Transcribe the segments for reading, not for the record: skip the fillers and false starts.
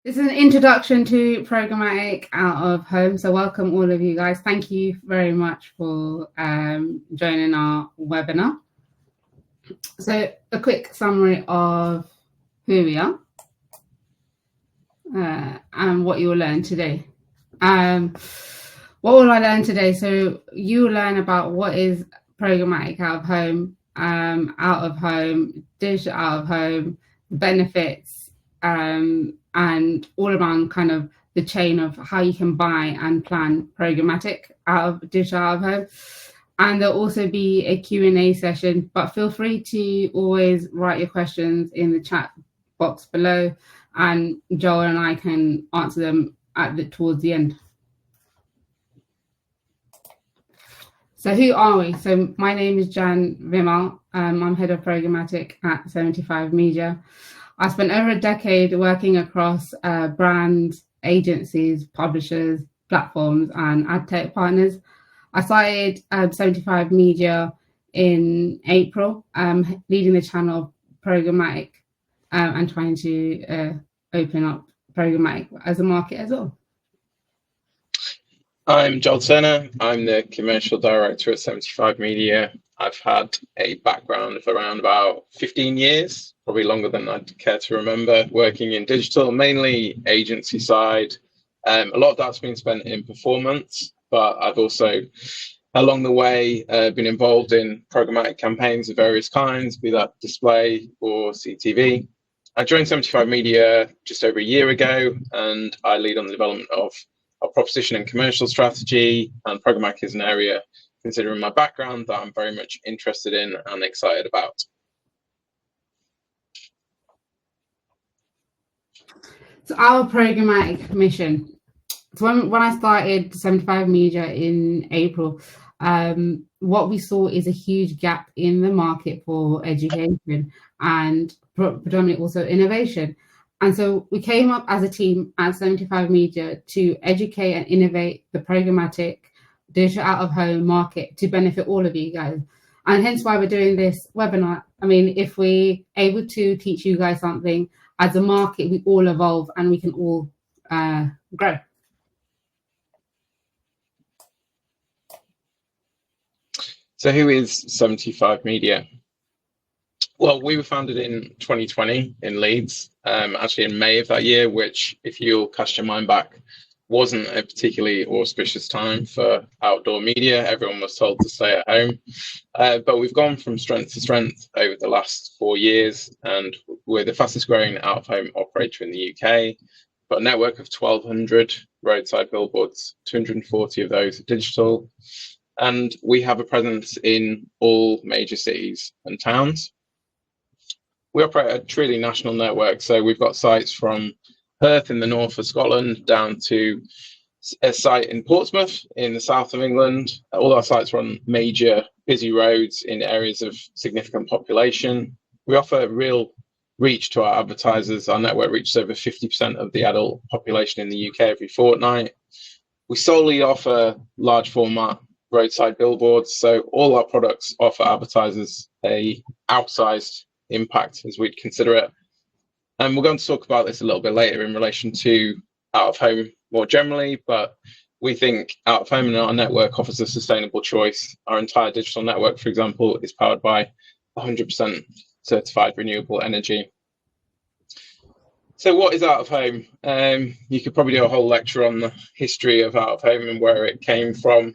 This is an introduction to Programmatic out of home. So welcome all of you guys. Thank you very much for joining our webinar. So a quick summary of who we are and what you will learn today. What will I learn today? So you will learn about what is Programmatic out of home, digital out of home, benefits, and all around kind of the chain of how you can buy and plan programmatic out of digital out of home. And there'll also be a Q&A session, but feel free to always write your questions in the chat box below, and Joel and I can answer them towards the end. So who are we? So my name is Jan Vimal. I'm head of programmatic at 75 Media. I spent over a decade working across brands, agencies, publishers, platforms, and ad tech partners. I started 75 Media in April, leading the channel Programmatic and trying to open up Programmatic as a market as well. I'm Joel Turner. I'm the commercial director at 75 Media. I've had a background of around about 15 years, probably longer than I'd care to remember, working in digital, mainly agency side. A lot of that's been spent in performance, but I've also, along the way, been involved in programmatic campaigns of various kinds, be that display or CTV. I joined 75 Media just over a year ago, and I lead on the development of our proposition and commercial strategy, and programmatic is an area, considering my background, that I'm very much interested in and excited about. So our programmatic mission. So when I started 75 Media in April, what we saw is a huge gap in the market for education and predominantly also innovation. And so we came up as a team at 75 Media to educate and innovate the programmatic digital out of home market to benefit all of you guys. And hence why we're doing this webinar. I mean, if we're able to teach you guys something as a market, we all evolve and we can all grow. So who is 75 Media? Well, we were founded in 2020 in Leeds, actually in May of that year, which, if you'll cast your mind back, wasn't a particularly auspicious time for outdoor media. Everyone was told to stay at home. But we've gone from strength to strength over the last 4 years, and we're the fastest growing out-of-home operator in the UK. Got a network of 1,200 roadside billboards, 240 of those are digital. And we have a presence in all major cities and towns. We operate a truly national network, so we've got sites from Perth in the north of Scotland down to a site in Portsmouth in the south of England. All our sites are on major busy roads in areas of significant population. We offer real reach to our advertisers. Our network reaches over 50% of the adult population in the UK every fortnight. We solely offer large format roadside billboards, so all our products offer advertisers a outsized impact, as we'd consider it. And we're going to talk about this a little bit later in relation to out of home more generally, but we think out of home and our network offers a sustainable choice. Our entire digital network, for example, is powered by 100% certified renewable energy. So what is out of home? You could probably do a whole lecture on the history of out of home and where it came from.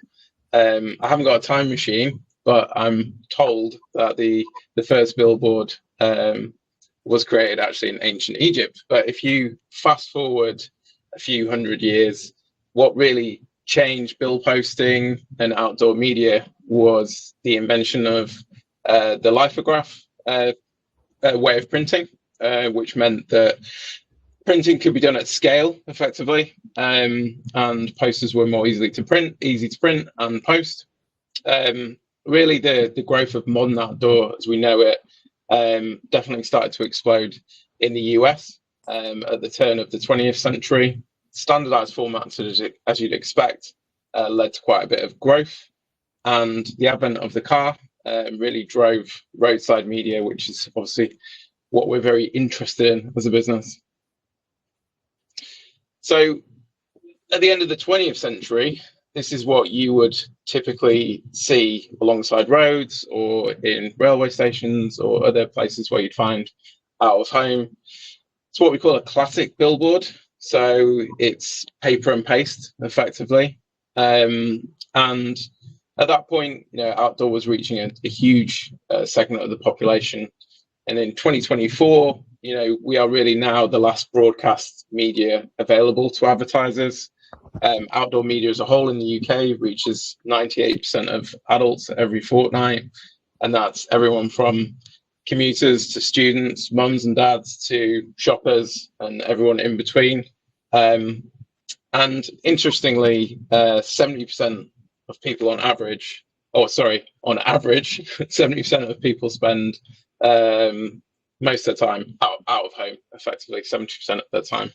I haven't got a time machine, but I'm told that the first billboard was created actually in ancient Egypt. But if you fast forward a few hundred years, what really changed bill posting and outdoor media was the invention of the lithograph way of printing, which meant that printing could be done at scale effectively, and posters were more easy to print and post. Really, the growth of modern outdoor as we know it definitely started to explode in the US at the turn of the 20th century. Standardized formats, as you'd expect, led to quite a bit of growth, and the advent of the car really drove roadside media, which is obviously what we're very interested in as a business. So at the end of the 20th century, this is what you would typically see alongside roads or in railway stations or other places where you'd find out of home. It's what we call a classic billboard. So it's paper and paste, effectively. And at that point, outdoor was reaching a huge segment of the population. And in 2024, we are really now the last broadcast media available to advertisers. Outdoor media as a whole in the UK reaches 98% of adults every fortnight. And that's everyone from commuters to students, mums and dads to shoppers and everyone in between. And interestingly, 70% of people on average, 70% of people spend most of the time out of home, effectively 70% of the time.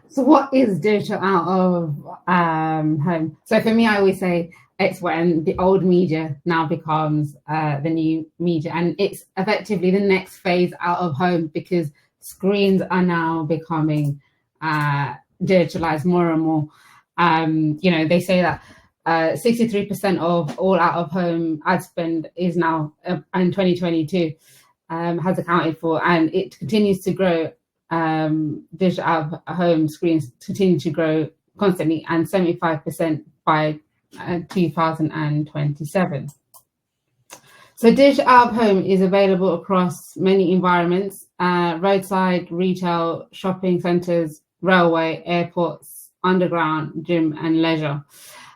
So what is digital out of home? So for me, I always say it's when the old media now becomes the new media, and it's effectively the next phase out of home because screens are now becoming digitalized more and more. They say that 63% of all out of home ad spend is now in 2022 has accounted for, and it continues to grow. Digital out of home screens continue to grow constantly, and 75% by 2027. So digital out of home is available across many environments: roadside, retail, shopping centres, railway, airports, underground, gym and leisure.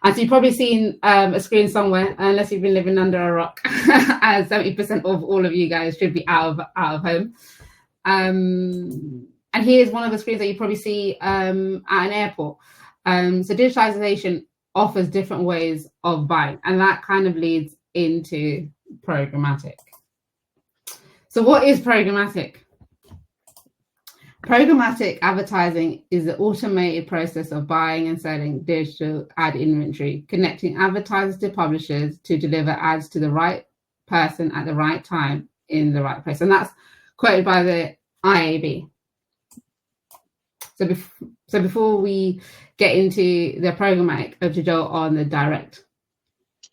And so you've probably seen a screen somewhere, unless you've been living under a rock, as 70% of all of you guys should be out of home. And here's one of the screens that you probably see at an airport. So digitalization offers different ways of buying, and that kind of leads into programmatic. So what is programmatic? Programmatic advertising is the automated process of buying and selling digital ad inventory, connecting advertisers to publishers to deliver ads to the right person at the right time in the right place. And that's quoted by the IAB. So before we get into the programmatic, over to Joel on the direct.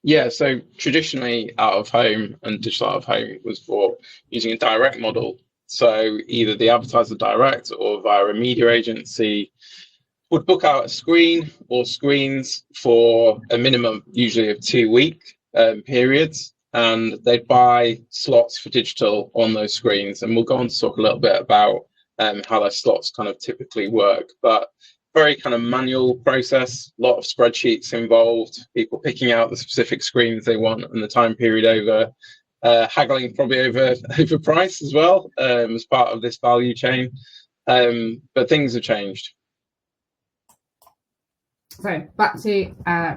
Yeah, so traditionally out of home and digital out of home was for using a direct model. So either the advertiser direct or via a media agency would book out a screen or screens for a minimum, usually of 2-week periods, and they'd buy slots for digital on those screens. And we'll go on to talk a little bit about how those slots kind of typically work, but very kind of manual process, a lot of spreadsheets involved, people picking out the specific screens they want and the time period over, haggling probably over price as well as part of this value chain. But things have changed. So back to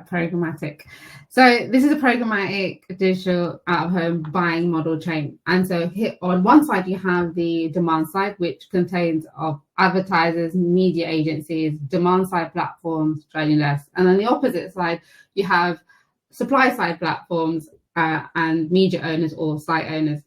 programmatic. So this is a programmatic digital out of home buying model chain. And so here on one side, you have the demand side, which contains of advertisers, media agencies, demand side platforms, trading desks. And on the opposite side, you have supply side platforms and media owners or site owners.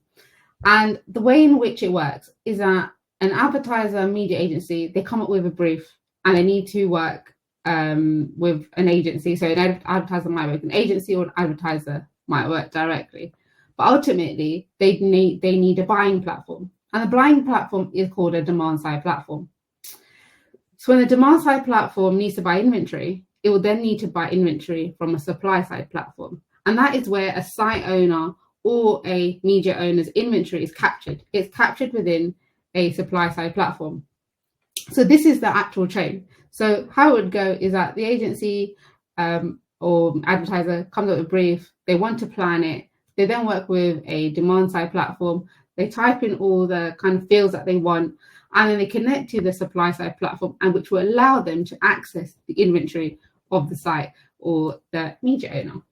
And the way in which it works is that an advertiser, media agency, they come up with a brief and they need to work with an agency. So an advertiser might work with an agency, or an advertiser might work directly. But ultimately, they need a buying platform. And the buying platform is called a demand side platform. So when the demand side platform needs to buy inventory, it will then need to buy inventory from a supply side platform. And that is where a site owner or a media owner's inventory is captured. It's captured within a supply side platform. So this is the actual chain. So how it would go is that the agency or advertiser comes up with a brief, they want to plan it, they then work with a demand side platform, they type in all the kind of fields that they want, and then they connect to the supply side platform, and which will allow them to access the inventory of the site or the media owner.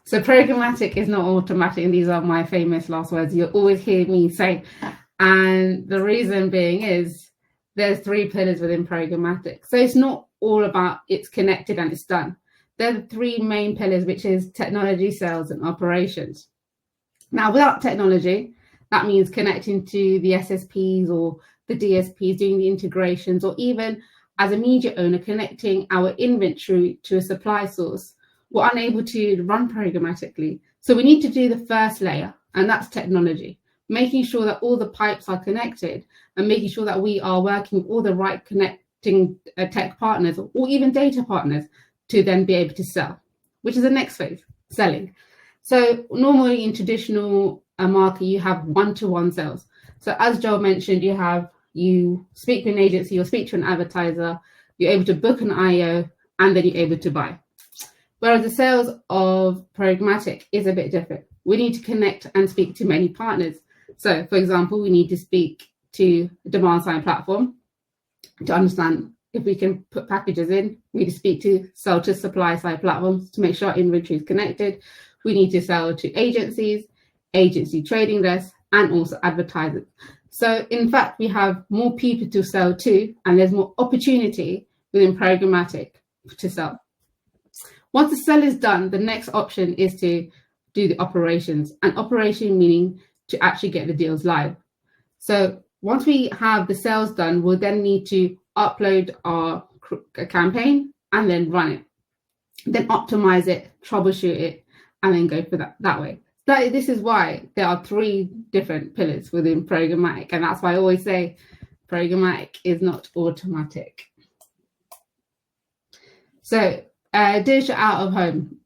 So programmatic is not automatic, and these are my famous last words you'll always hear me say. And the reason being is there's 3 pillars within programmatic. So it's not all about it's connected and it's done. There are the 3 main pillars, which is technology, sales, and operations. Now, without technology, That means connecting to the SSPs or the DSPs, doing the integrations, or even as a media owner, connecting our inventory to a supply source. We're unable to run programmatically. So we need to do the first layer, and that's technology, making sure that all the pipes are connected and making sure that we are working with all the right connecting tech partners or even data partners to then be able to sell, which is the next phase, selling. So normally in traditional marketing, you have one-to-one sales. So as Joel mentioned, you speak to an agency or speak to an advertiser, you're able to book an IO, and then you're able to buy. Whereas the sales of programmatic is a bit different. We need to connect and speak to many partners. So for example, we need to speak to a demand side platform to understand if we can put packages in. We need to speak to sell to supply side platforms to make sure our inventory is connected. We need to sell to agencies, agency trading desks, and also advertisers. So in fact, we have more people to sell to, and there's more opportunity within programmatic to sell. Once the sell is done, the next option is to do the operations, and operation meaning to actually get the deals live. So once we have the sales done, we'll then need to upload our campaign and then run it, then optimize it, troubleshoot it, and then go for that way. This is why there are 3 different pillars within programmatic, and that's why I always say programmatic is not automatic. So digital out of home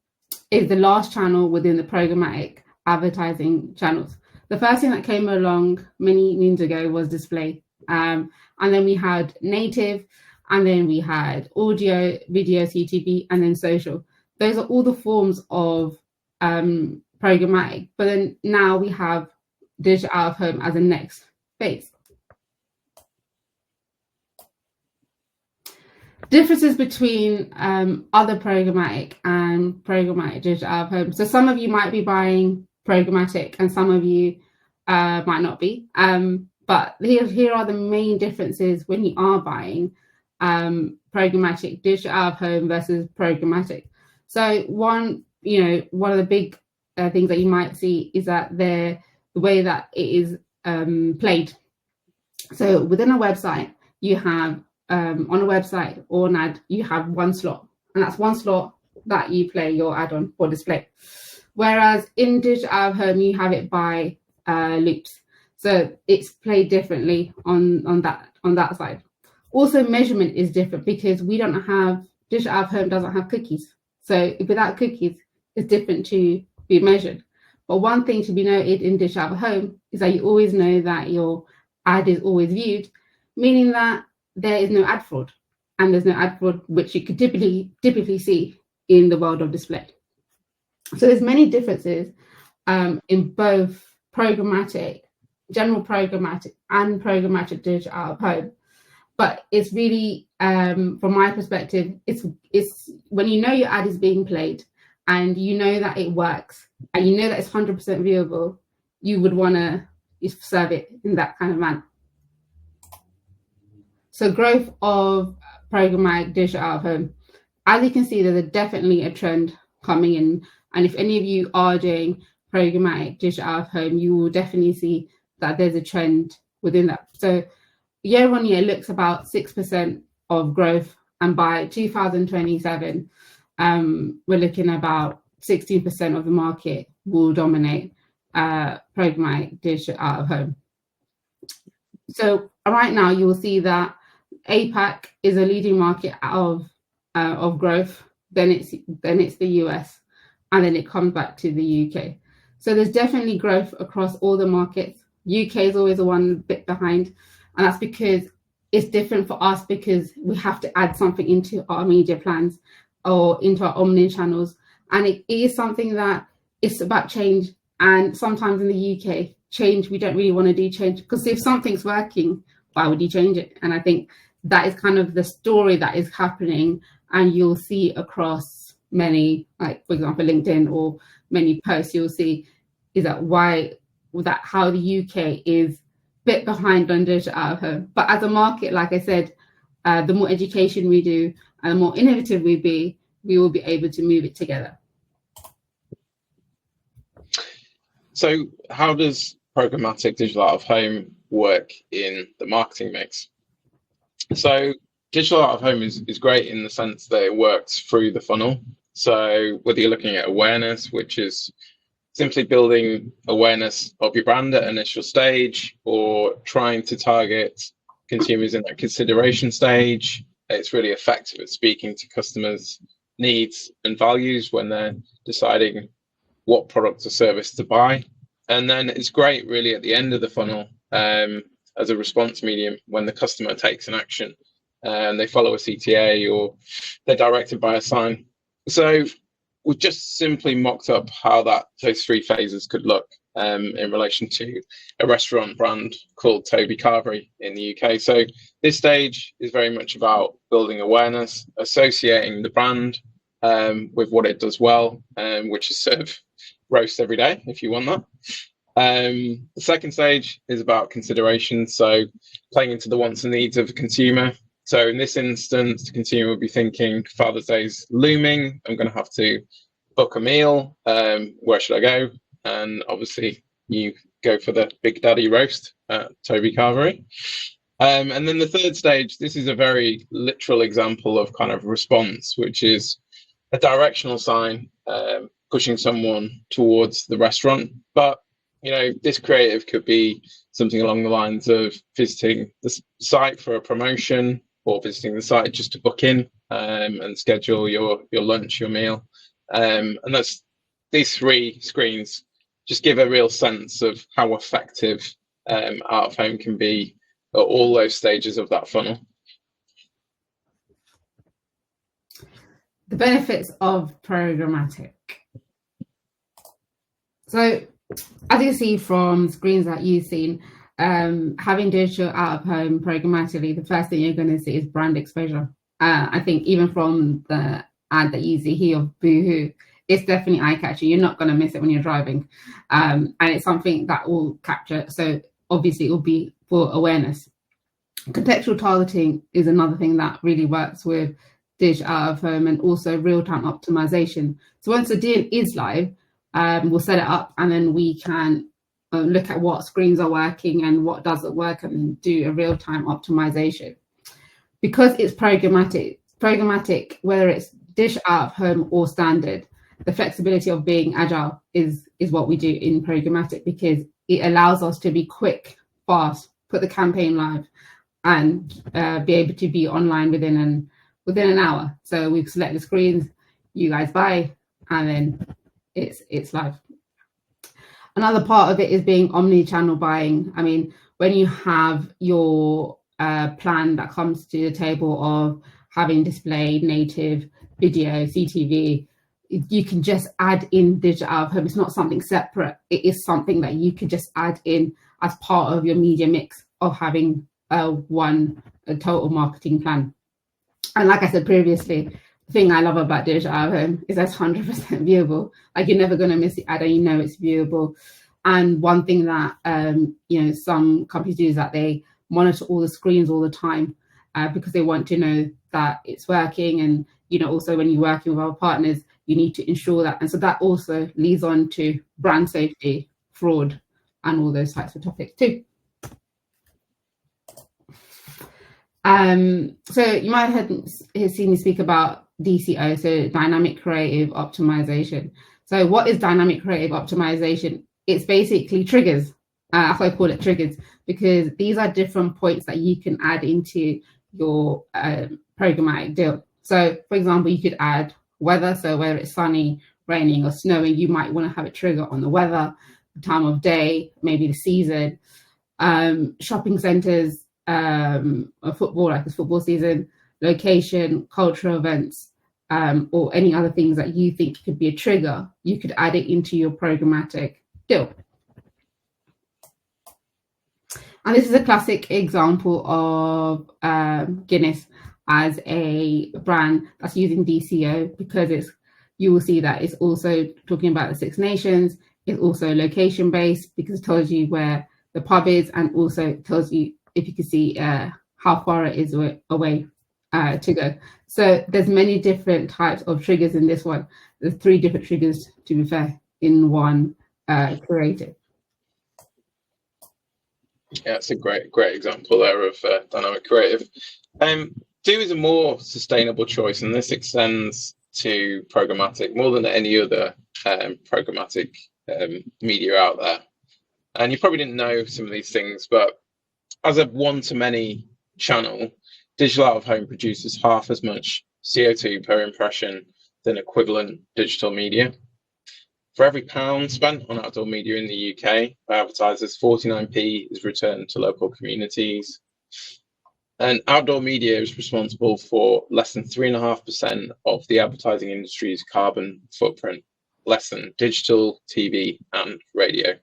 is the last channel within the programmatic advertising channels. The first thing that came along many moons ago was display, and then we had native, and then we had audio, video, CTV, and then social. Those are all the forms of programmatic, but then now we have digital out of home as a next phase. Differences between other programmatic and programmatic digital out of home. So some of you might be buying programmatic and some of you might not be. But here are the main differences when you are buying programmatic digital out of home versus programmatic. So one of the big things that you might see is that the way that it is played. So within a website, you have on a website or an ad, you have one slot, and that's one slot that you play your ad on for display. Whereas in digital out of home, you have it by loops, so it's played differently on that side. Also, measurement is different because we don't have digital out of home doesn't have cookies, so without cookies, it's different to be measured. But one thing to be noted in digital out of home is that you always know that your ad is always viewed, meaning that there is no ad fraud, and there's no ad fraud which you could typically see in the world of display. So there's many differences in both programmatic, general programmatic, and programmatic digital out of home. But it's really, from my perspective, it's when you know your ad is being played and you know that it works and you know that it's 100% viewable, you would want to serve it in that kind of manner. So growth of programmatic digital out of home. As you can see, there's definitely a trend coming in. And if any of you are doing programmatic digital out of home, you will definitely see that there's a trend within that. So year on year looks about 6% of growth. And by 2027, we're looking about 16% of the market will dominate programmatic digital out of home. So right now you will see that APAC is a leading market of growth. Then it's the US, and then it comes back to the UK. So there's definitely growth across all the markets. UK is always the one bit behind, and that's because it's different for us because we have to add something into our media plans or into our omni channels, and it is something that it's about change. And sometimes in the UK, change, we don't really want to do change because if something's working, why would you change it? And I think that is kind of the story that is happening, and you'll see across many, like for example LinkedIn or many posts, you'll see is that how the UK is a bit behind on digital out of home. But as a market, like I said, the more education we do and the more innovative we will be able to move it together. So how does programmatic digital out of home work in the marketing mix? So digital out of home is great in the sense that it works through the funnel. So whether you're looking at awareness, which is simply building awareness of your brand at initial stage, or trying to target consumers in that consideration stage, it's really effective at speaking to customers' needs and values when they're deciding what product or service to buy. And then it's great really at the end of the funnel as a response medium when the customer takes an action and they follow a CTA or they're directed by a sign. So we've just simply mocked up how those three phases could look in relation to a restaurant brand called Toby Carvery in the UK. So this stage is very much about building awareness, associating the brand with what it does well, which is serve roast every day if you want that. The second stage is about consideration, so playing into the wants and needs of a consumer. So in this instance, the consumer would be thinking, Father's Day's looming, I'm going to have to book a meal, where should I go? And obviously you go for the Big Daddy roast at Toby Carvery. And then the third stage, this is a very literal example of kind of response, which is a directional sign pushing someone towards the restaurant. But this creative could be something along the lines of visiting the site for a promotion, or visiting the site just to book in and schedule your lunch, your meal. And these three screens just give a real sense of how effective out of home can be at all those stages of that funnel. The benefits of programmatic. So as you see from screens that you've seen, having digital out of home programmatically, the first thing you're going to see is brand exposure. I think even from the ad that you see here of Boohoo, it's definitely eye-catching. You're not going to miss it when you're driving. And it's something that will capture. So obviously it will be for awareness. Contextual targeting is another thing that really works with digital out of home, and also real-time optimization. So once the deal is live, we'll set it up, and then we can look at what screens are working and what doesn't work, and then do a real-time optimization. Because it's programmatic, whether it's dish out of home or standard, the flexibility of being agile is what we do in programmatic, because it allows us to be quick, fast, put the campaign live, and be able to be online within an hour. So we select the screens, you guys buy, and then it's live. Another part of it is being omni-channel buying. I mean, when you have your plan that comes to the table of having display, native, video, CTV, you can just add in digital out of home. It's not something separate. It is something that you could just add in as part of your media mix of having a total marketing plan. And like I said previously, the thing I love about digital out of home is that's 100% viewable. Like, you're never going to miss the ad, and it's viewable. And one thing that some companies do is that they monitor all the screens all the time because they want to know that it's working. And also when you're working with our partners, you need to ensure that. And so that also leads on to brand safety, fraud, and all those types of topics too. So you might have seen me speak about DCO, so dynamic creative optimization. So what is dynamic creative optimization? It's basically triggers. That's why I call it triggers, because these are different points that you can add into your programmatic deal. So for example, you could add weather. So whether it's sunny, raining, or snowing, you might want to have a trigger on the weather, the time of day, maybe the season, shopping centers, football, like it's football season, location, cultural events, or any other things that you think could be a trigger. You could add it into your programmatic deal. And this is a classic example of Guinness as a brand that's using DCO, because you will see that it's also talking about the Six Nations. It's also location based, because it tells you where the pub is, and also tells you, if you can see, how far it is away to go. So there's many different types of triggers in this one. There's 3 different triggers, to be fair, in one creative. Yeah, it's a great example there of dynamic creative. Do is a more sustainable choice, and this extends to programmatic more than any other programmatic media out there. And you probably didn't know some of these things, but as a one-to-many channel, digital out-of-home produces half as much CO2 per impression than equivalent digital media. For every £1 spent on outdoor media in the UK by advertisers, 49p is returned to local communities. And outdoor media is responsible for less than 3.5% of the advertising industry's carbon footprint, less than digital, TV, and radio.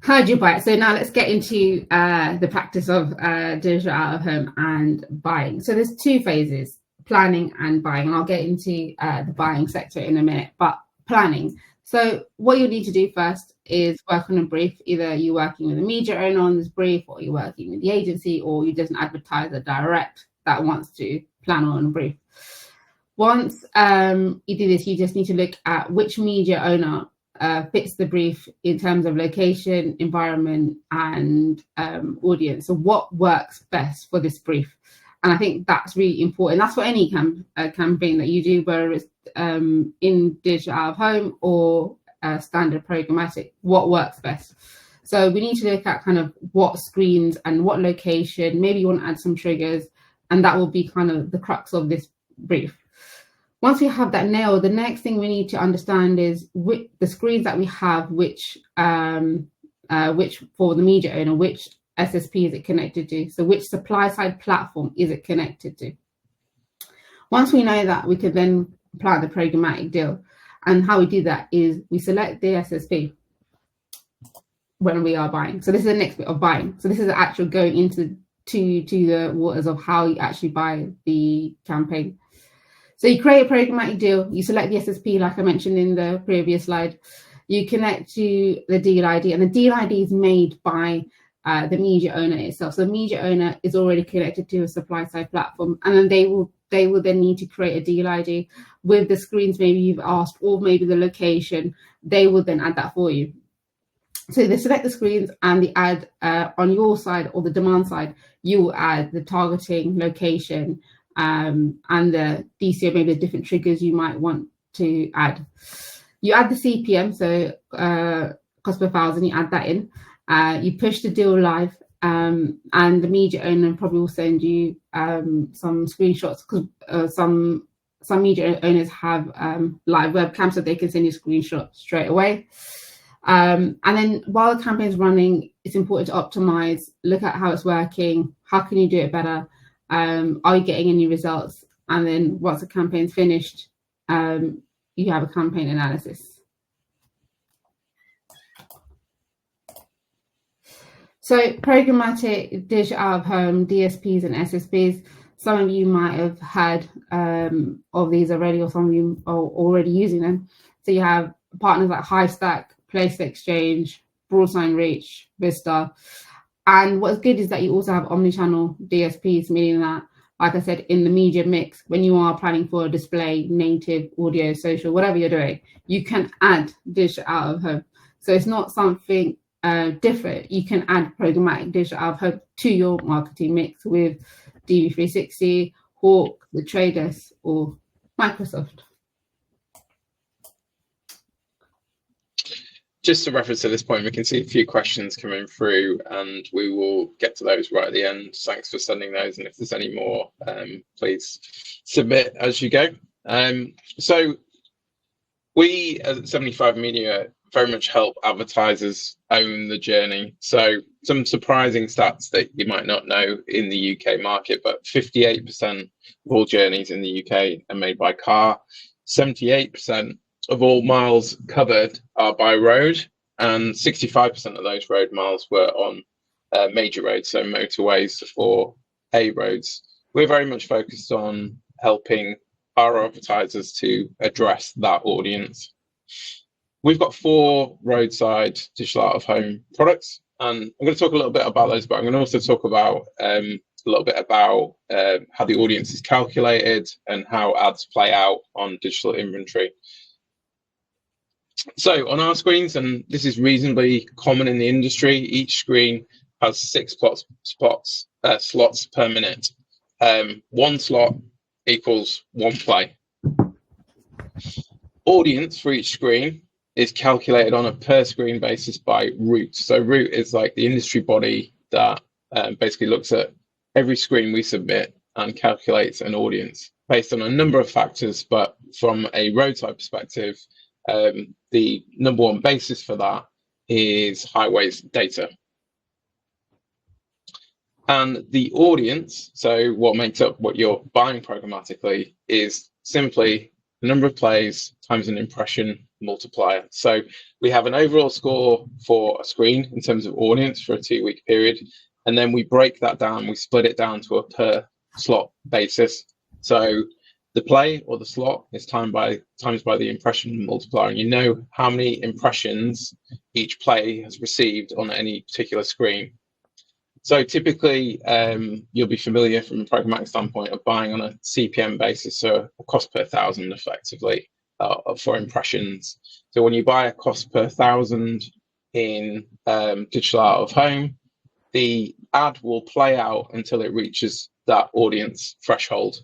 Heard you buy it. So now let's get into the practice of digital out of home and buying. So there's two phases, planning and buying. And I'll get into the buying sector in a minute, but planning. So what you need to do first is work on a brief. Either you're working with a media owner on this brief, or you're working with the agency, or you're just an advertiser direct that wants to plan on a brief. Once you do this, you just need to look at which media owner fits the brief in terms of location, environment, and audience. So what works best for this brief? And I think that's really important. That's for any campaign that you do, whether it's in digital out of home or standard programmatic, what works best. So we need to look at kind of what screens and what location. Maybe you want to add some triggers, and that will be kind of the crux of this brief. Once we have that nailed, the next thing we need to understand is the screens that we have, which for the media owner, which SSP is it connected to? So which supply side platform is it connected to? Once we know that, we can then apply the programmatic deal. And how we do that is we select the SSP when we are buying. So this is the next bit of buying. So this is actual going into the waters of how you actually buy the campaign. So you create a programmatic deal, you select the SSP like I mentioned in the previous slide, you connect to the deal ID, and the deal ID is made by the media owner itself. So the media owner is already connected to a supply side platform, and then they will then need to create a deal ID with the screens maybe you've asked, or maybe the location. They will then add that for you. So they select the screens, and the ad on your side or the demand side, you will add the targeting, location, and the DCO, maybe the different triggers you might want to add. You add the CPM, so cost per thousand, you add that in. You push the deal live, and the media owner probably will send you some screenshots, because some media owners have live webcams, so they can send you screenshots straight away. And then while the campaign is running, it's important to optimize, look at how it's working, how can you do it better, are you getting any results? And then once the campaign's finished, you have a campaign analysis. So programmatic, digital out of home, DSPs and SSPs, some of you might have heard of these already, or some of you are already using them. So you have partners like Highstack, Place Exchange, Broadsign Reach, Vista. And what's good is that you also have omnichannel DSPs, meaning that, like I said, in the media mix, when you are planning for a display, native, audio, social, whatever you're doing, you can add digital out of home. So it's not something different. You can add programmatic digital out of home to your marketing mix with DV360, Hawk, The Trade Desk, or Microsoft. Just to reference at this point, we can see a few questions coming through, and we will get to those right at the end. Thanks for sending those, and if there's any more, please submit as you go. So we at 75 Media very much help advertisers own the journey. So some surprising stats that you might not know in the UK market, but 58% of all journeys in the UK are made by car, 78% of all miles covered are by road, and 65% of those road miles were on major roads, so motorways or A roads. We're very much focused on helping our advertisers to address that audience. We've got 4 roadside digital out of home products, and I'm going to talk a little bit about those, but I'm going to also talk about a little bit about how the audience is calculated and how ads play out on digital inventory. So on our screens, and this is reasonably common in the industry, each screen has 6 slots per minute. 1 slot equals 1 play. Audience for each screen is calculated on a per screen basis by Root. So Root is like the industry body that basically looks at every screen we submit and calculates an audience based on a number of factors. But from a roadside perspective, the number one basis for that is highways data. And the audience, so what makes up what you're buying programmatically, is simply the number of plays times an impression multiplier. So we have an overall score for a screen in terms of audience for a 2-week period, and then we break that down, we split it down to a per slot basis. So the play or the slot is times by the impression multiplier, and you know how many impressions each play has received on any particular screen. So typically, you'll be familiar from a programmatic standpoint of buying on a CPM basis, so a cost per 1,000 effectively for impressions. So when you buy a cost per 1,000 in digital out of home, the ad will play out until it reaches that audience threshold.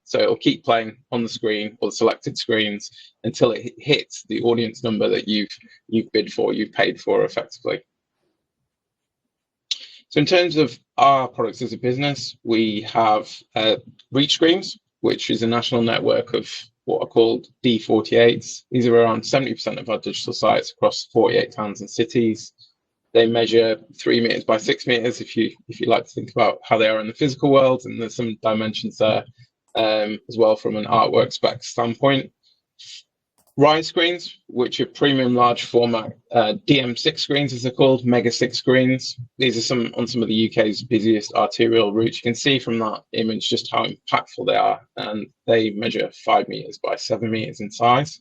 So it'll keep playing on the screen or the selected screens until it hits the audience number that you've bid for, you've paid for effectively. So in terms of our products as a business, we have reach screens, which is a national network of what are called D48s. These are around 70% of our digital sites across 48 towns and cities. They measure 3 meters by 6 meters, if you like to think about how they are in the physical world, and there's some dimensions there as well from an artwork spec standpoint. Rise screens, which are premium large format DM6 screens, as they're called, Mega 6 screens. These are on some of the UK's busiest arterial routes. You can see from that image just how impactful they are, and they measure 5 meters by 7 meters in size.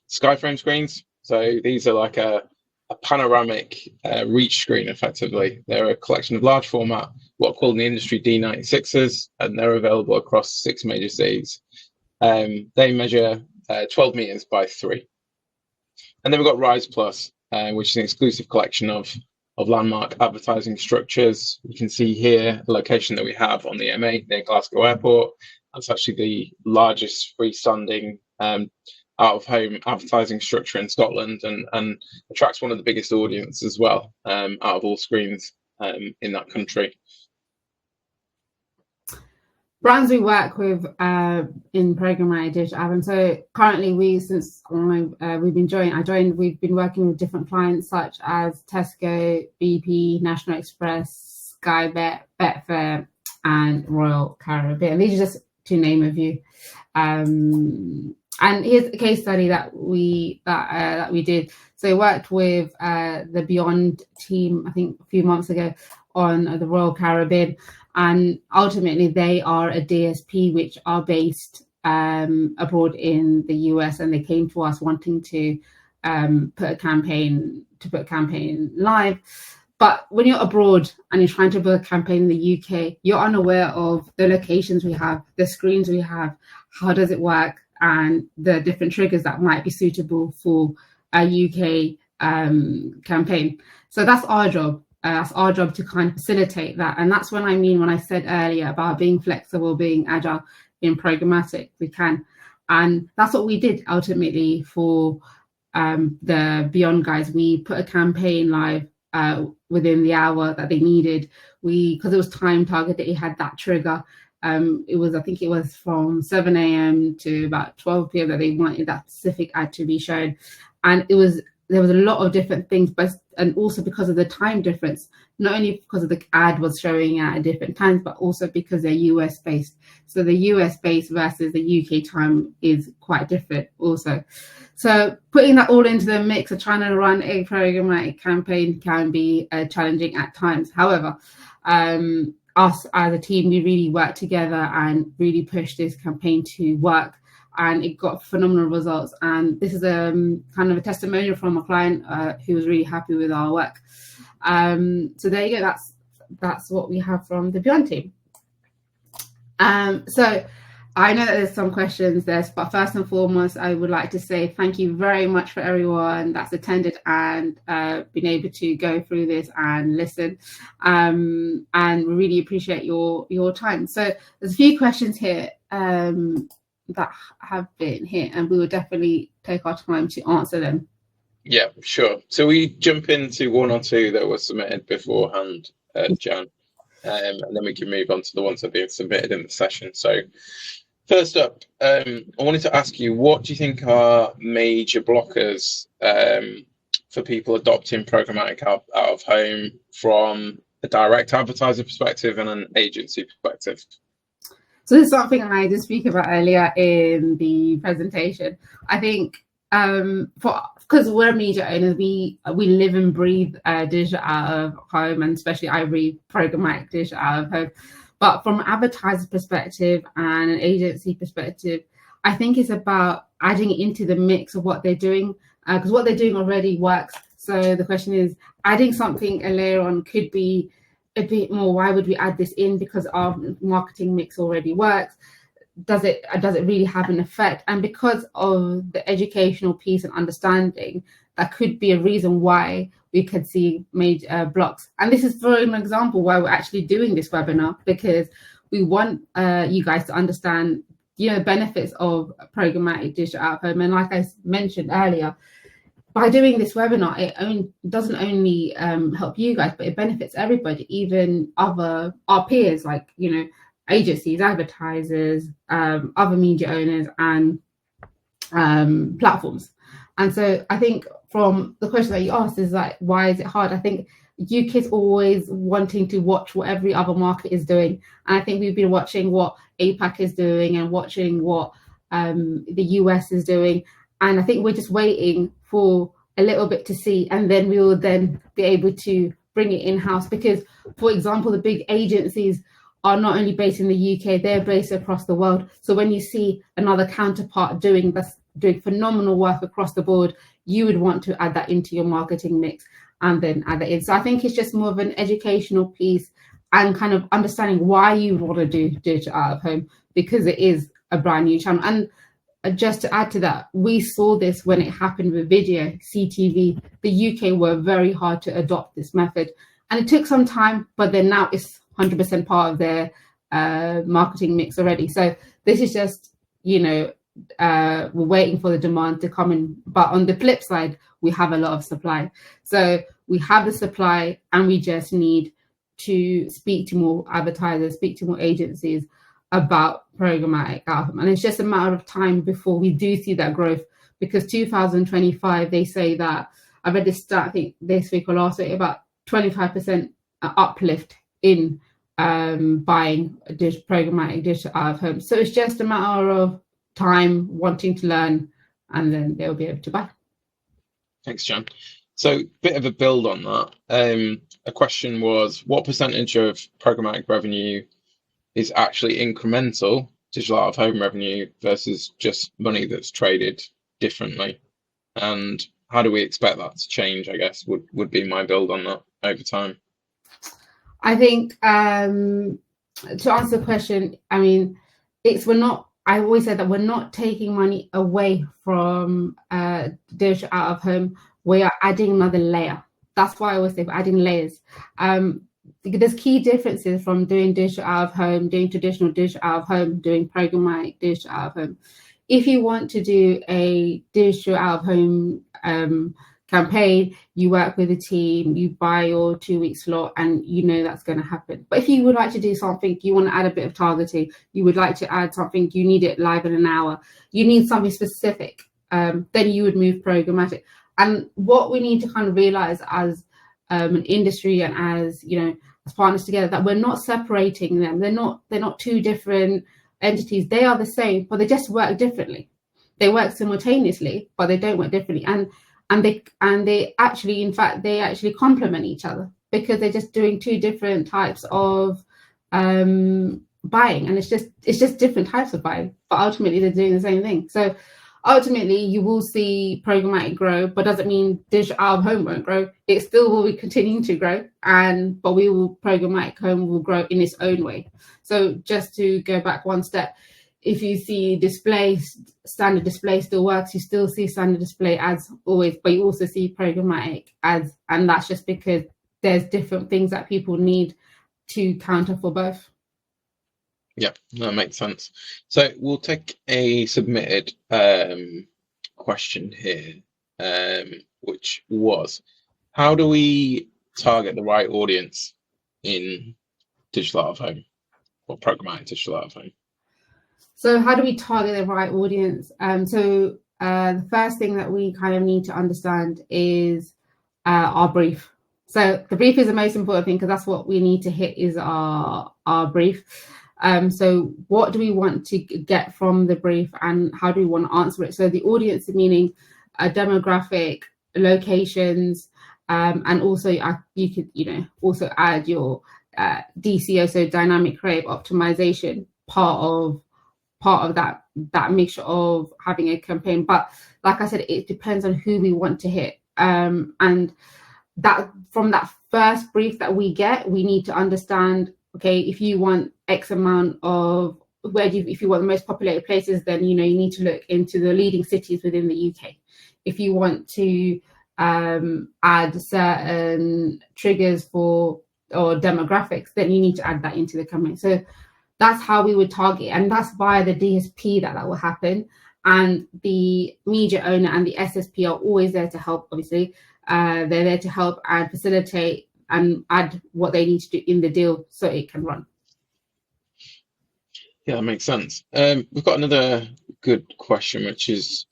Skyframe screens, so these are like a panoramic reach screen effectively. They're a collection of large format, what are called in the industry D96s, and they're available across 6 major cities. They measure 12 meters by 3. And then we've got Rise Plus, which is an exclusive collection of landmark advertising structures. You can see here a location that we have on the M8 near Glasgow Airport. That's actually the largest freestanding out-of-home advertising structure in Scotland, and attracts one of the biggest audience as well out of all screens in that country. Brands we work with in programmatic digital ad, and so currently we've been working with different clients such as Tesco, BP, National Express, Sky Bet, Betfair, and Royal Caribbean. These are just to name a few. And here's a case study that we did. So we worked with the Beyond team, I think a few months ago, on the Royal Caribbean. And ultimately, they are a DSP which are based abroad in the US, and they came to us wanting to put a campaign live. But when you're abroad and you're trying to build a campaign in the UK, you're unaware of the locations we have, the screens we have, how does it work, and the different triggers that might be suitable for a UK campaign. So that's our job. That's our job to kind of facilitate that. And that's what I mean when I said earlier about being flexible, being agile in programmatic. We can. And that's what we did ultimately for the Beyond guys. We put a campaign live within the hour that they needed. Because it was time targeted, it had that trigger. I think it was from 7 a.m. to about 12 p.m. that they wanted that specific ad to be shown. And there was a lot of different things, and also because of the time difference, not only because of the ad was showing at different times, but also because they're US based. So the US based versus the UK time is quite different also. So putting that all into the mix of trying to run a programmatic campaign can be challenging at times. However, us as a team, we really worked together and really pushed this campaign to work. And it got phenomenal results. And this is kind of a testimonial from a client who was really happy with our work. So there you go. That's what we have from the Beyond team. So I know that there's some questions there, but first and foremost, I would like to say thank you very much for everyone that's attended and been able to go through this and listen, and really appreciate your time. So there's a few questions here that have been here, and we will definitely take our time to answer them. Yeah, sure. So we jump into one or two that were submitted beforehand, Jan, and then we can move on to the ones that have been submitted in the session. So first up, I wanted to ask you, what do you think are major blockers for people adopting programmatic out of home from a direct advertiser perspective and an agency perspective? So this is something I did speak about earlier in the presentation. I think because we're media owners, we live and breathe digital out of home, and especially I breathe programmatic digital out of home. But from an advertiser perspective and an agency perspective, I think it's about adding into the mix of what they're doing, because what they're doing already works. So the question is, adding something a layer on could be a bit more. Why would we add this in? Because our marketing mix already works. Does it really have an effect? And because of the educational piece and understanding, that could be a reason why we could see major blocks. And this is, for an example, why we're actually doing this webinar, because we want you guys to understand, the benefits of programmatic digital out of home. And like I mentioned earlier, by doing this webinar, it doesn't only help you guys, but it benefits everybody, even our peers, like, agencies, advertisers, other media owners, and platforms. And so I think from the question that you asked is like, why is it hard? I think UK's always wanting to watch what every other market is doing. And I think we've been watching what APAC is doing and watching what the US is doing. And I think we're just waiting for a little bit to see, and then we will then be able to bring it in-house. Because, for example, the big agencies are not only based in the UK, they're based across the world. So when you see another counterpart doing phenomenal work across the board, you would want to add that into your marketing mix and then add that in. So I think it's just more of an educational piece and kind of understanding why you want to do digital out of home, because it is a brand new channel. And just to add to that, we saw this when it happened with video, CTV. The UK were very hard to adopt this method, and it took some time, but then now it's 100% part of their marketing mix already. So this is just, we're waiting for the demand to come in. But on the flip side, we have a lot of supply. So we have the supply, and we just need to speak to more advertisers, speak to more agencies about programmatic outcome. And it's just a matter of time before we do see that growth, because 2025, they say that, I read this stat, I think this week or last week, about 25% uplift in buying programmatic digital out of home. So it's just a matter of time, wanting to learn, and then they'll be able to buy. Thanks, Jan. So bit of a build on that. A question was, what percentage of programmatic revenue is actually incremental digital out of home revenue versus just money that's traded differently? And how do we expect that to change, I guess, would be my build on that over time. I think to answer the question, I always say that we're not taking money away from digital out of home. We are adding another layer. That's why I always say we're adding layers. There's key differences from doing digital out of home, doing traditional digital out of home, doing programmatic digital out of home. If you want to do a digital out of home campaign, you work with a team, you buy your 2-week slot, and that's going to happen. But if you would like to do something, you want to add a bit of targeting, you would like to add something, you need it live in an hour, you need something specific, then you would move programmatic. And what we need to kind of realize as an industry and as as partners together, that we're not separating them. They're not two different entities. They are the same, but they just work differently. They work simultaneously, but they don't work differently. And they actually complement each other, because they're just doing two different types of buying, and it's just different types of buying, but ultimately they're doing the same thing. So ultimately, you will see programmatic grow, but doesn't mean digital out of home won't grow. It still will be continuing to grow, but programmatic home will grow in its own way. So just to go back one step, if you see standard display still works, you still see standard display ads always, but you also see programmatic ads, and that's just because there's different things that people need to counter for both. Yeah, that makes sense. So we'll take a submitted question here, which was, how do we target the right audience in digital out of home or programmatic digital out of home? So how do we target the right audience? So the first thing that we kind of need to understand is our brief. So the brief is the most important thing, because that's what we need to hit, is our brief. So what do we want to get from the brief, and how do we want to answer it? So the audience, meaning a demographic, locations, and also you could also add your DCO, so dynamic creative optimization, part of that mixture of having a campaign. But like I said, it depends on who we want to hit, and that from that first brief that we get, we need to understand, okay, if you want X amount of if you want the most populated places, then you need to look into the leading cities within the UK. If you want to add certain triggers or demographics, then you need to add that into the campaign. So that's how we would target, and that's via the DSP that will happen. And the media owner and the SSP are always there to help. Obviously, they're there to help and facilitate and add what they need to do in the deal so it can run. Yeah, that makes sense. We've got another good question, which is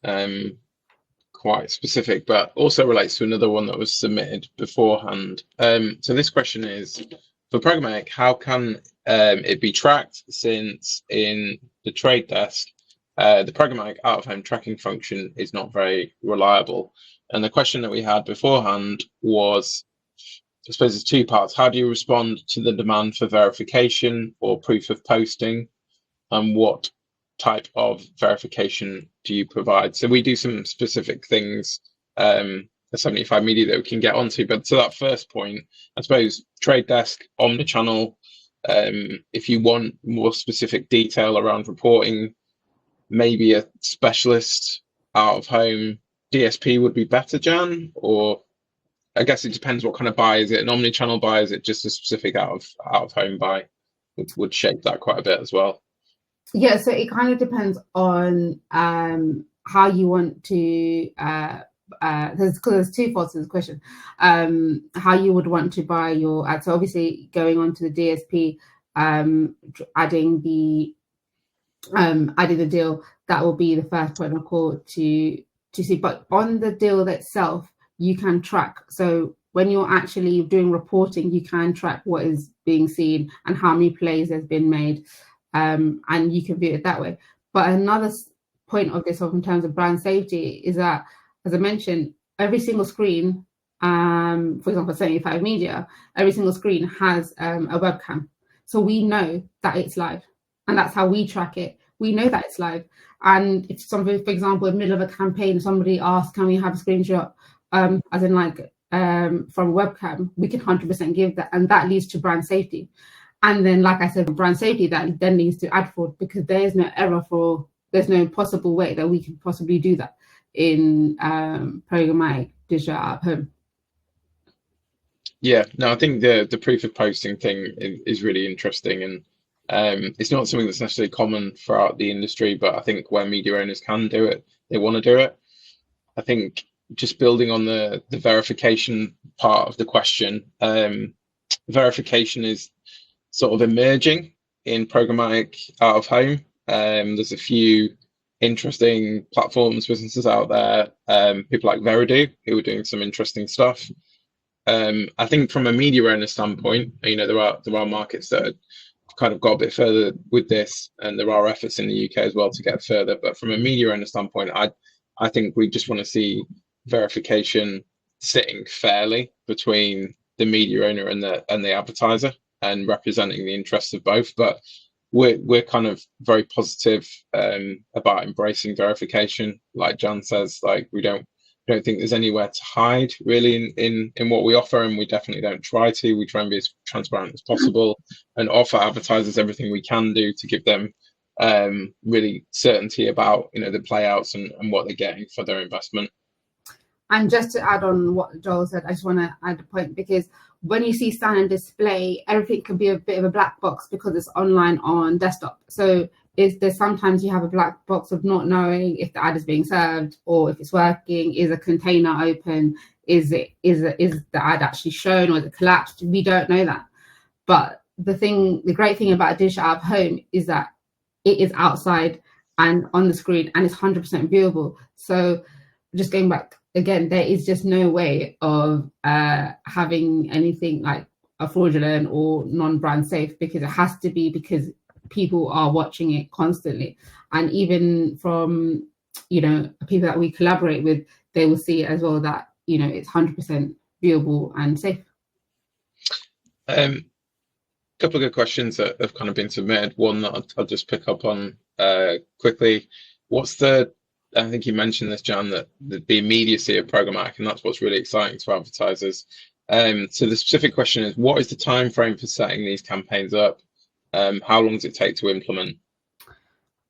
quite specific, but also relates to another one that was submitted beforehand. So this question is, for programmatic, how can it be tracked, since in the trade desk, the programmatic out-of-home tracking function is not very reliable? And the question that we had beforehand was, I suppose there's two parts. How do you respond to the demand for verification or proof of posting? And what type of verification do you provide? So we do some specific things at 75 Media that we can get onto. But to that first point, I suppose trade desk, omnichannel, if you want more specific detail around reporting, maybe a specialist out of home DSP would be better, Jan? Or I guess it depends what kind of buy. Is it an omnichannel buy? Is it just a specific out of home buy? Would shape that quite a bit as well. Yeah, so it kind of depends on how you want to. There's two parts to the question. How you would want to buy your ad. So obviously, going on to the DSP, adding the deal, that will be the first point of call to see. But on the deal itself, you can track. So when you're actually doing reporting, you can track what is being seen and how many plays has been made. And you can view it that way. But another point of this, in terms of brand safety, is that, as I mentioned, every single screen, for example, 75 Media, every single screen has a webcam. So we know that it's live, and that's how we track it. We know that it's live. And if somebody, for example, in the middle of a campaign, somebody asks, can we have a screenshot, as in from a webcam, we can 100% give that, and that leads to brand safety. And then, like I said, brand safety, that then leads to ad fraud, because there is no there's no possible way that we can possibly do that in programmatic digital out of home. Yeah, no, I think the proof of posting thing is really interesting, and it's not something that's necessarily common throughout the industry, but I think where media owners can do it, they want to do it. I think just building on the verification part of the question, verification is sort of emerging in programmatic out of home. There's a few interesting platforms, businesses out there, people like Veridu, who are doing some interesting stuff. I think from a media owner standpoint, there are markets that have kind of got a bit further with this, and there are efforts in the UK as well to get further. But from a media owner standpoint, I think we just want to see verification sitting fairly between the media owner and the advertiser, and representing the interests of both. But we're kind of very positive about embracing verification. Like Jan says, like we don't think there's anywhere to hide really in what we offer, and we definitely don't try to. We try and be as transparent as possible and offer advertisers everything we can do to give them really certainty about, you know, the playouts and what they're getting for their investment. And just to add on what Joel said, I just want to add a point, because when you see stand and display, everything can be a bit of a black box because it's online on desktop. So there's sometimes you have a black box of not knowing if the ad is being served or if it's working. Is a container open? Is the ad actually shown, or is it collapsed? We don't know that. But the great thing about a digital out of home is that it is outside and on the screen, and it's 100% viewable. So just going back again, there is just no way of having anything like a fraudulent or non-brand safe, because it has to be, because people are watching it constantly. And even from, you know, people that we collaborate with, they will see as well that, you know, it's 100% viewable and safe. Couple of good questions that have kind of been submitted. One that I'll just pick up on quickly. I think you mentioned this, Jan, that the immediacy of programmatic, and that's what's really exciting to advertisers. So the specific question is, what is the time frame for setting these campaigns up? How long does it take to implement?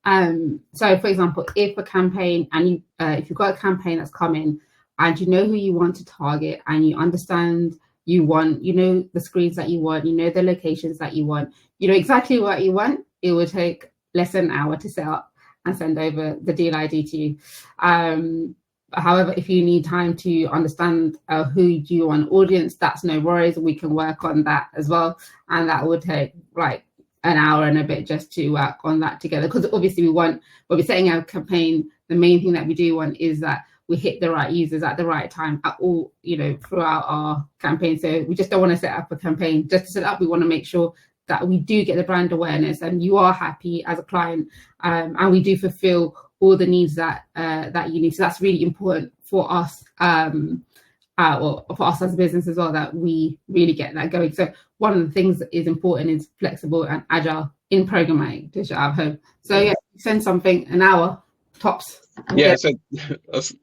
So, for example, if a campaign, and if you've got a campaign that's coming, and you know who you want to target, and you understand you know the screens that you want, you know the locations that you want, you know exactly what you want, it will take less than an hour to set up and send over the deal ID to you. However, if you need time to understand who do you want audience, that's no worries. We can work on that as well, and that would take like an hour and a bit just to work on that together. Because obviously when we're setting our campaign, the main thing that we do want is that we hit the right users at the right time at all, you know, throughout our campaign. So we just don't want to set up a campaign just to set up. We want to make sure that we do get the brand awareness and you are happy as a client, and we do fulfill all the needs that you need. So that's really important for us, or for us as a business as well, that we really get that going. So one of the things that is important is flexible and agile in programmatic digital out of home. So yeah, send something an hour tops. Yeah, so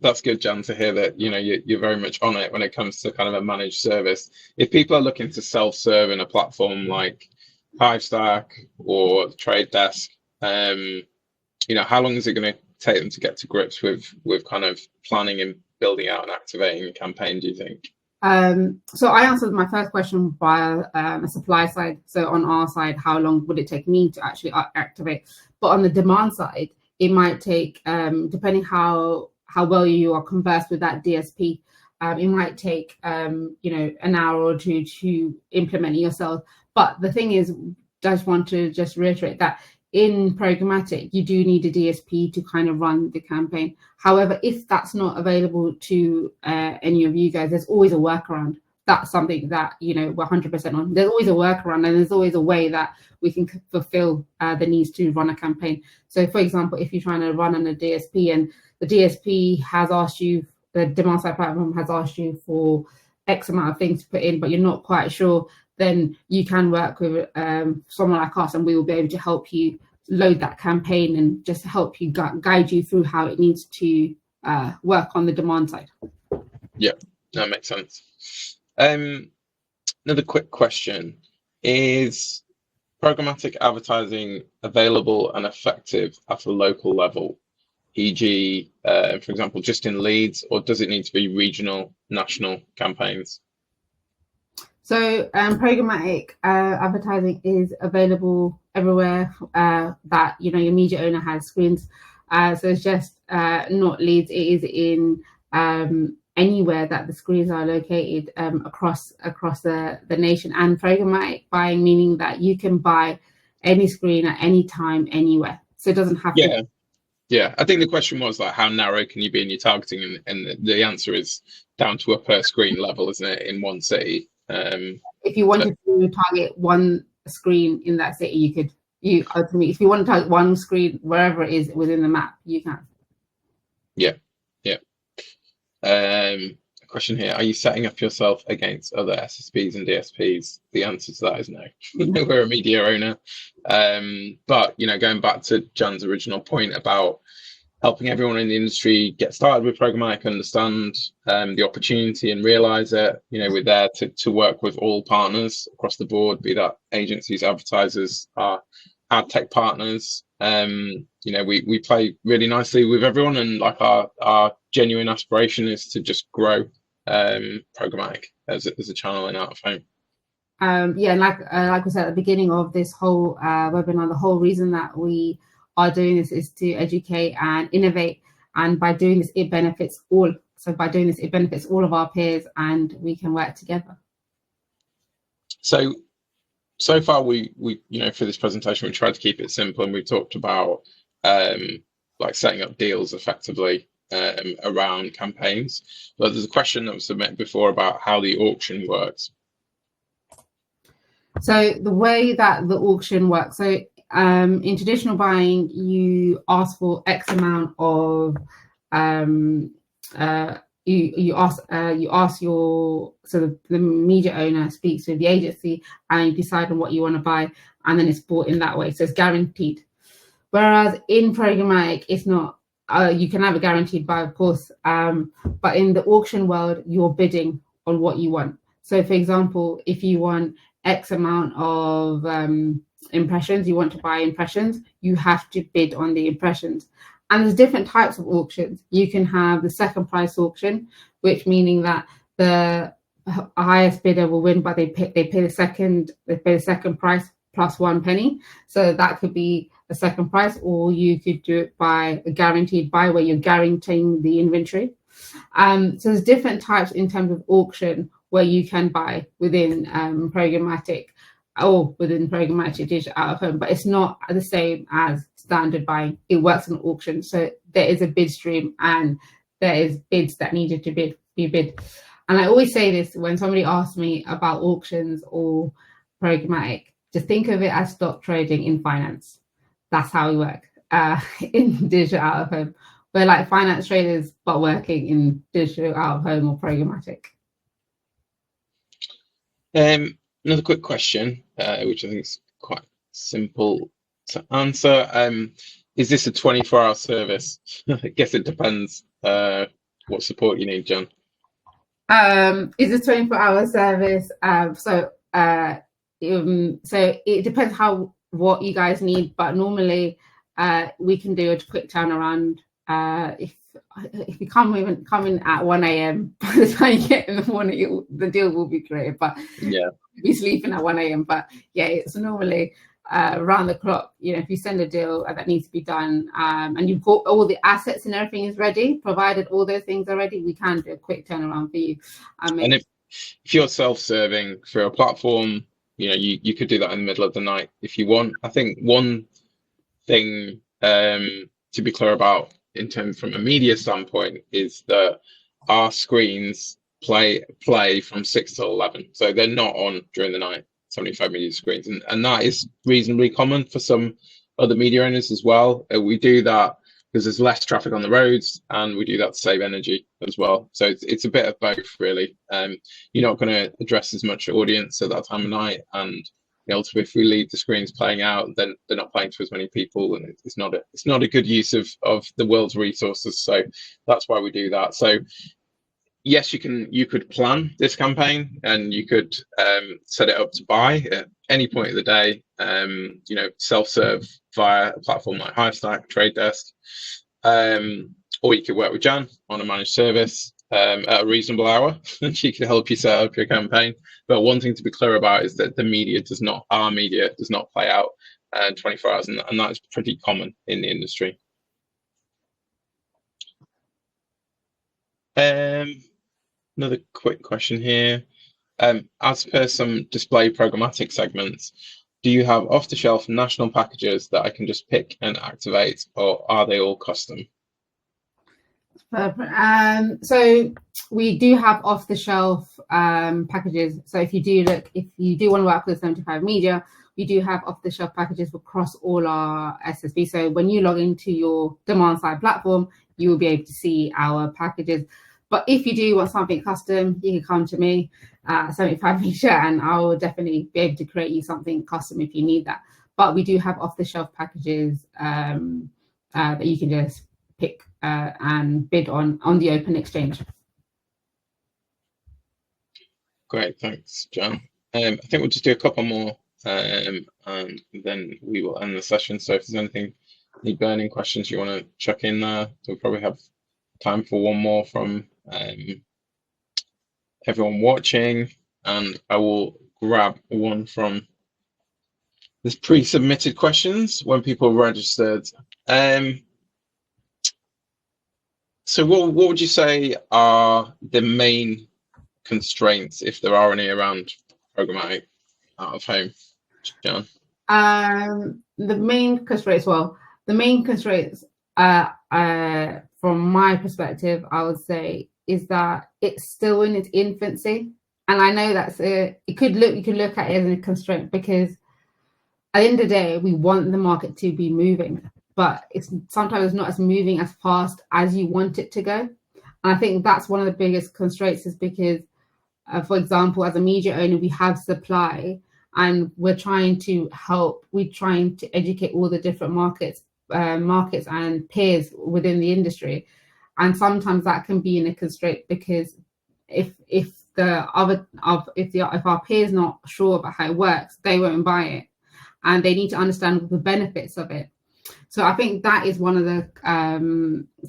that's good, Jan, to hear that, you know, you're very much on it when it comes to kind of a managed service. If people are looking to self-serve in a platform like Hivestack or Trade Desk, you know, how long is it going to take them to get to grips with kind of planning and building out and activating a campaign, do you think? So I answered my first question via a supply side. So on our side, how long would it take me to actually activate? But on the demand side, it might take, depending how well you are conversed with that DSP, it might take you know, an hour or two to implement it yourself. But the thing is, I just want to reiterate that in programmatic, you do need a DSP to kind of run the campaign. However, if that's not available to any of you guys, there's always a workaround. That's something that, you know, we're 100% on. There's always a workaround, and there's always a way that we can fulfill the needs to run a campaign. So, for example, if you're trying to run on a DSP and the DSP has asked you, the demand side platform has asked you for X amount of things to put in, but you're not quite sure, then you can work with someone like us, and we will be able to help you load that campaign and just help you guide you through how it needs to work on the demand side. Yeah, that makes sense. Another quick question: is programmatic advertising available and effective at a local level, e.g., for example, just in Leeds, or does it need to be regional, national campaigns? So programmatic advertising is available everywhere that, you know, your media owner has screens. So it's just not Leeds. It is in anywhere that the screens are located across the nation. And programmatic buying, meaning that you can buy any screen at any time, anywhere. So it doesn't have to. Yeah, I think the question was like, how narrow can you be in your targeting? And the answer is down to a per screen level, isn't it, in one city? If you wanted to target one screen in that city, you could. Ultimately, if you want to target one screen wherever it is within the map, you can. Yeah. A question here: are you setting up yourself against other SSPs and DSPs? The answer to that is no. We're a media owner, but, you know, going back to Jan's original point about helping everyone in the industry get started with programmatic, understand the opportunity and realize it. You know, we're there to work with all partners across the board, be that agencies, advertisers, our ad tech partners. We play really nicely with everyone, and like our genuine aspiration is to just grow Programmatic as a channel in out of home. Yeah, and like we said at the beginning of this whole webinar, the whole reason that we are doing this is to educate and innovate, and by doing this, it benefits all. So by doing this, it benefits all of our peers, and we can work together. So far, we for this presentation, we tried to keep it simple, and we talked about like setting up deals effectively around campaigns. But there's a question that was submitted before about how the auction works. So the way that the auction works, so in traditional buying, you ask for X amount of you ask your, so the media owner speaks with the agency and you decide on what you want to buy, and then it's bought in that way, so it's guaranteed. Whereas in programmatic, it's not. You can have a guaranteed buy, of course, but in the auction world, you're bidding on what you want. So for example, if you want X amount of impressions, you want to buy impressions, you have to bid on the impressions. And there's different types of auctions. You can have the second price auction, which meaning that the highest bidder will win, but they pay the second price plus 1 penny. So that could be the second price, or you could do it by a guaranteed buy where you're guaranteeing the inventory. So there's different types in terms of auction where you can buy within programmatic or within programmatic digital out of home, but it's not the same as standard buying. It works on auction, so there is a bid stream and there is bids that needed to be bid. And I always say this when somebody asks me about auctions or programmatic, just think of it as stock trading in finance. That's how we work in digital out of home. We're like finance traders, but working in digital out of home or programmatic. Another quick question, which I think is quite simple to answer. Is this a 24-hour service? I guess it depends what support you need, John. Is a 24-hour service. So it depends what you guys need, but normally we can do a quick turnaround. If you come in at 1 a.m, by the time you get in the morning, the deal will be created. But yeah, you'll be sleeping at 1 a.m. But yeah, it's normally around the clock. If you send a deal that needs to be done, and you've got all the assets and everything is ready, provided all those things are ready, we can do a quick turnaround for you. And if you're self-serving through a platform, you could do that in the middle of the night if you want. I think one thing to be clear about from a media standpoint is that our screens play from 6 till 11, so they're not on during the night. 75 media screens, and that is reasonably common for some other media owners as well. We do that because there's less traffic on the roads, and we do that to save energy as well. So it's a bit of both, really. You're not going to address as much audience at that time of night, and ultimately, if we leave the screens playing out, then they're not playing to as many people, and it's not a good use of the world's resources. So that's why we do that. So yes, you could plan this campaign, and you could set it up to buy at any point of the day. Self-serve via a platform like Hivestack, Trade Desk, or you could work with Jan on a managed service at a reasonable hour, and she can help you set up your campaign. But one thing to be clear about is that our media does not play out 24 hours, and that is pretty common in the industry. Another quick question here. As per some display programmatic segments, do you have off-the-shelf national packages that I can just pick and activate, or are they all custom? So we do have off-the-shelf packages. So if you do want to work with 75 Media, we do have off-the-shelf packages across all our SSP. So when you log into your demand-side platform, you will be able to see our packages. But if you do want something custom, you can come to me, 75 Media, and I will definitely be able to create you something custom if you need that. But we do have off-the-shelf packages that you can just pick and bid on the open exchange. Great, thanks, John. I think we'll just do a couple more and then we will end the session. So if there's any burning questions you want to chuck in there, we'll probably have time for one more from everyone watching, and I will grab one from this pre-submitted questions when people registered. So what would you say are the main constraints, if there are any, around programmatic out of home, John? The main constraints, from my perspective, I would say, is that it's still in its infancy. And I know you could look at it as a constraint, because at the end of the day, we want the market to be moving, but sometimes it's not as moving as fast as you want it to go. And I think that's one of the biggest constraints, is because, for example, as a media owner, we have supply, and we're trying to educate all the different markets and peers within the industry. And sometimes that can be in a constraint, because if our peers not sure about how it works, they won't buy it, and they need to understand the benefits of it. So I think that is one of the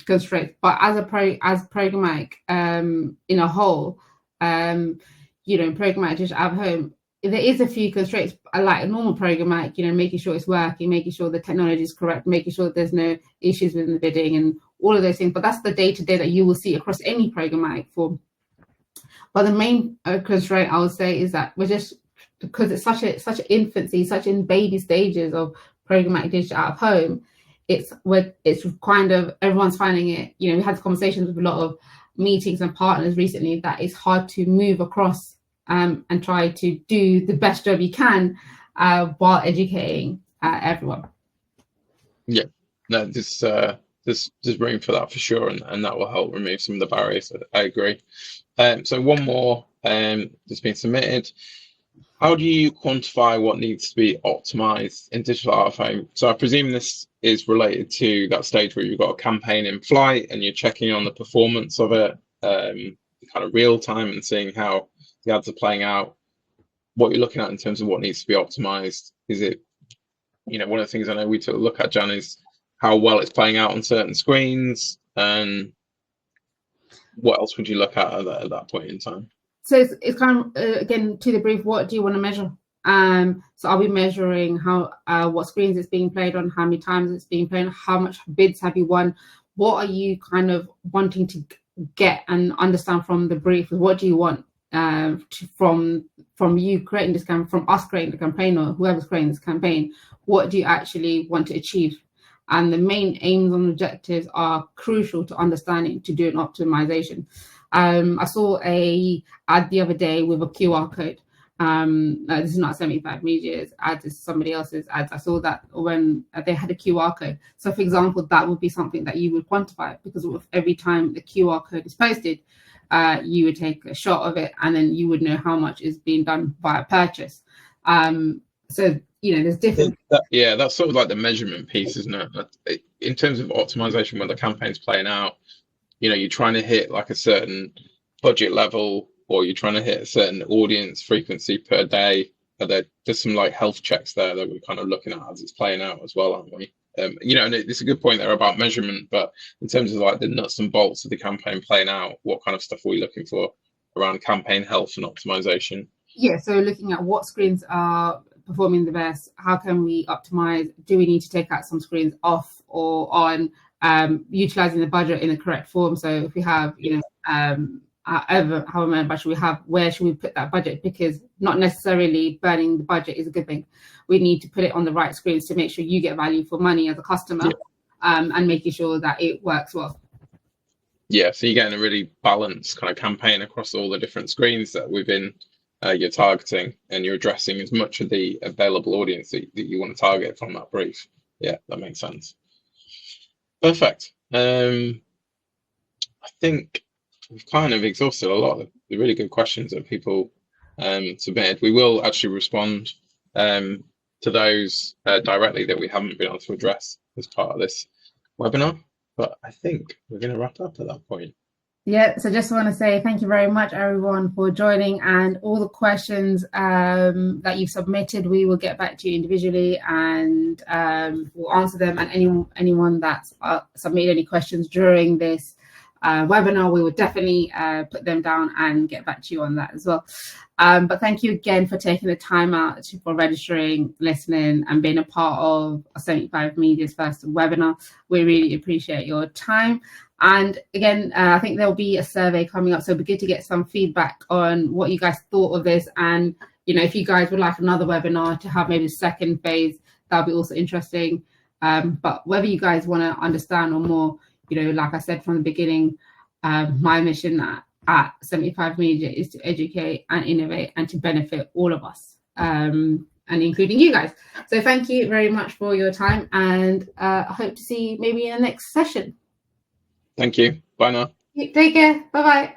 constraints. But as programmatic in a whole, programmatic digital out of home, there is a few constraints, like a normal programmatic, making sure it's working, making sure the technology is correct, making sure that there's no issues within the bidding and all of those things. But that's the day-to-day that you will see across any programmatic form. But the main constraint, I would say, is that we're just, because it's such an infancy, such in baby stages of programmatic digital out of home, it's kind of, everyone's finding it, we had conversations with a lot of meetings and partners recently, that it's hard to move across and try to do the best job you can while educating everyone. Yeah, no, there's room for that for sure, and that will help remove some of the barriers. I agree. So one more that's been submitted. How do you quantify what needs to be optimized in digital out of home? So I presume this is related to that stage where you've got a campaign in flight and you're checking on the performance of it kind of real time and seeing how the ads are playing out. What you're looking at in terms of what needs to be optimized, is it, one of the things I know we took a look at, Jan, is how well it's playing out on certain screens, and what else would you look at that point in time? So it's kind of, again, to the brief, what do you want to measure? So are we measuring what screens it's being played on, how many times it's being played, how much bids have you won? What are you kind of wanting to get and understand from the brief? What do you want from you creating this campaign, from us creating the campaign, or whoever's creating this campaign? What do you actually want to achieve? And the main aims and objectives are crucial to understanding, to do an optimization. I saw a ad the other day with a QR code. This is not 75 Media's ad, this is somebody else's ads. I saw that when they had a QR code. So for example, that would be something that you would quantify, because every time the QR code is posted, you would take a shot of it, and then you would know how much is being done via purchase. So there's different. That's sort of like the measurement piece, isn't it? In terms of optimization, when the campaign's playing out, you're trying to hit like a certain budget level, or you're trying to hit a certain audience frequency per day. There's some like health checks there that we're kind of looking at as it's playing out as well, aren't we? And it's a good point there about measurement, but in terms of like the nuts and bolts of the campaign playing out, what kind of stuff are we looking for around campaign health and optimization? Yeah, so looking at what screens are performing the best, how can we optimize? Do we need to take out some screens off or on? Utilizing the budget in the correct form. So if we have, however much budget we have, where should we put that budget? Because not necessarily burning the budget is a good thing. We need to put it on the right screens to make sure you get value for money as a customer, and making sure that it works well. Yeah, so you're getting a really balanced kind of campaign across all the different screens that you're targeting, and you're addressing as much of the available audience that you want to target from that brief. Yeah, that makes sense. Perfect. I think we've kind of exhausted a lot of the really good questions that people submitted. We will actually respond to those directly that we haven't been able to address as part of this webinar, but I think we're going to wrap up at that point. Yeah, so just want to say thank you very much, everyone, for joining, and all the questions that you've submitted, we will get back to you individually, and we'll answer them. And anyone that's submitted any questions during this webinar, we will definitely put them down and get back to you on that as well. But thank you again for taking the time out for registering, listening, and being a part of 75 Media's first webinar. We really appreciate your time. And again, I think there'll be a survey coming up, so it'd be good to get some feedback on what you guys thought of this. And if you guys would like another webinar to have maybe the second phase, that'll be also interesting. But whether you guys want to understand or more, like I said from the beginning, my mission at 75 Media is to educate and innovate and to benefit all of us, and including you guys. So thank you very much for your time, and I hope to see you maybe in the next session. Thank you. Bye now. Take care. Bye-bye.